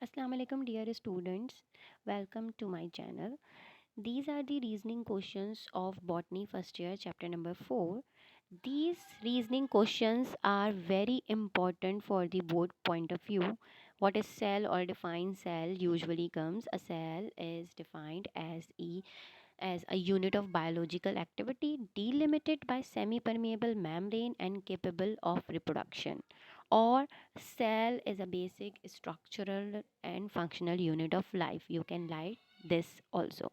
Assalamu alaikum dear students, welcome to my channel. These are the reasoning questions of Botany first year chapter number 4. These reasoning questions are very important for the board point of view. What is cell or defined cell usually comes? A cell is defined as a unit of biological activity delimited by semi-permeable membrane and capable of reproduction. Or cell is a basic structural and functional unit of life. You can write this also.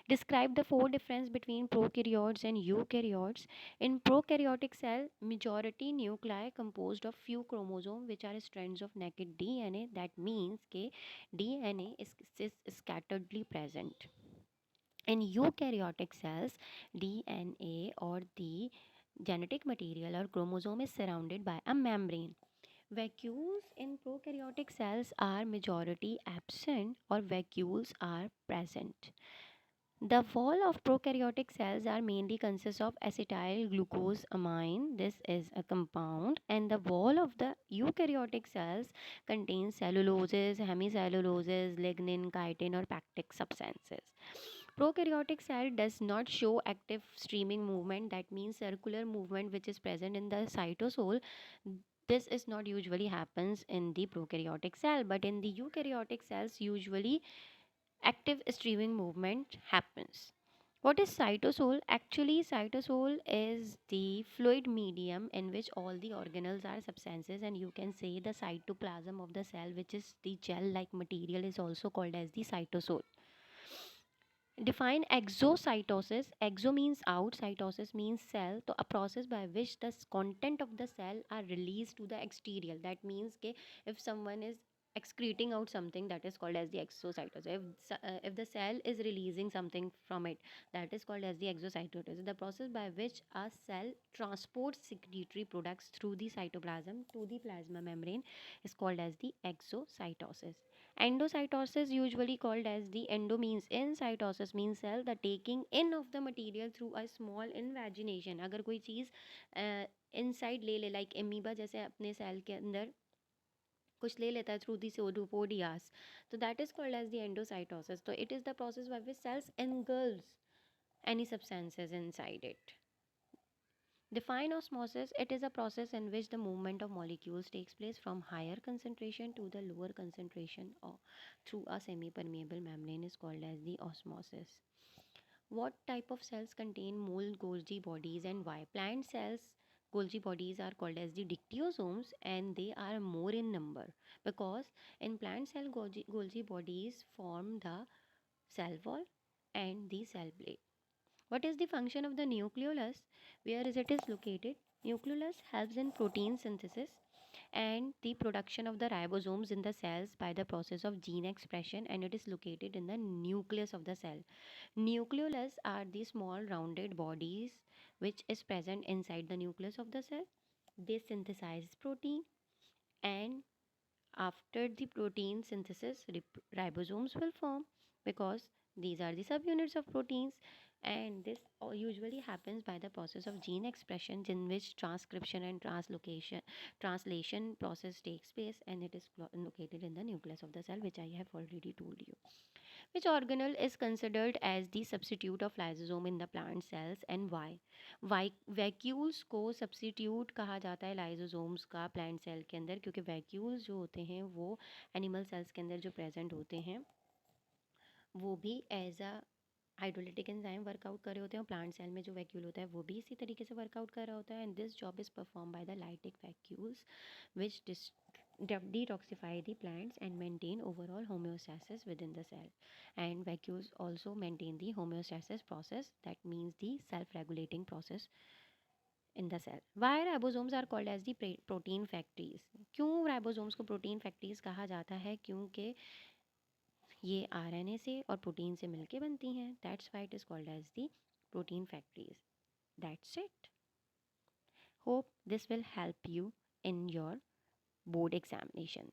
Describe the four difference between prokaryotes and eukaryotes. In prokaryotic cell, majority nuclei composed of few chromosomes which are strands of naked DNA. That means that DNA is scatteredly present. In eukaryotic cells, DNA or the genetic material or chromosome is surrounded by a membrane. Vacuoles in prokaryotic cells are majority absent or vacuoles are present. The wall of prokaryotic cells are mainly consists of acetyl glucose amine. This is a compound, and the wall of the eukaryotic cells contains celluloses, hemicelluloses, lignin, chitin, or pectic substances. Prokaryotic cell does not show active streaming movement. That means circular movement which is present in the cytosol. This is not usually happens in the prokaryotic cell, but in the eukaryotic cells usually active streaming movement happens. What is cytosol? Actually, cytosol is the fluid medium in which all the organelles are substances, and you can say the cytoplasm of the cell, which is the gel-like material, is also called as the cytosol. Define exocytosis. Exo means out, cytosis means cell. So a process by which the content of the cell are released to the exterior. That means that if someone is excreting out something, that is called as the exocytosis. If the cell is releasing something from it, that is called as the exocytosis. The process by which a cell transports secretory products through the cytoplasm to the plasma membrane is called as the exocytosis. Endocytosis, usually called as the endo means in, cytosis means cell, the taking in of the material through a small invagination. अगर कोई चीज़ inside ले ले, like amoeba जैसे अपने cell के अंदर कुछ ले लेता है थ्रू दी सोडोपोडियास, तो that is called as the endocytosis. तो it is the process by which cells engulfs any substances inside it. Define osmosis. It is a process in which the movement of molecules takes place from higher concentration to the lower concentration or through a semi-permeable membrane is called as the osmosis. What type of cells contain mole Golgi bodies and why? Plant cells Golgi bodies are called as the dictyosomes and they are more in number because in plant cell Golgi bodies form the cell wall and the cell plate. What is the function of the nucleolus? Where is it is located? Nucleolus helps in protein synthesis and the production of the ribosomes in the cells by the process of gene expression, and it is located in the nucleus of the cell. Nucleolus are the small rounded bodies which is present inside the nucleus of the cell. They synthesize protein, and after the protein synthesis, ribosomes will form because these are the subunits of proteins, and this usually happens by the process of gene expression in which transcription and translation process takes place, and it is located in the nucleus of the cell, which I have already told you. Which organelle is considered as the substitute of lysosome in the plant cells and why? Vacuoles को substitute कहा जाता है lysosomes का plant cell के अंदर, क्योंकि vacuoles जो होते हैं वो एनिमल सेल्स के अंदर जो प्रेजेंट होते हैं वो भी as a hydrolytic enzyme work out कर रहे होते हैं, और प्लांट सेल में जो वैक्यूल होता है वो भी इसी तरीके से वर्कआउट कर रहा होता है. And this job is perform by the lytic vacuoles which detoxify the plants and maintain overall homeostasis within the cell. And vacuoles also maintain the homeostasis process, that means the self-regulating process in the cell. Why ribosomes are called as the protein factories? क्यों ribosomes को protein factories कहा जाता है? क्योंकि ये RNA से और protein से मिलके बनती हैं. That's why it is called as the protein factories. That's it. Hope this will help you in your board examination.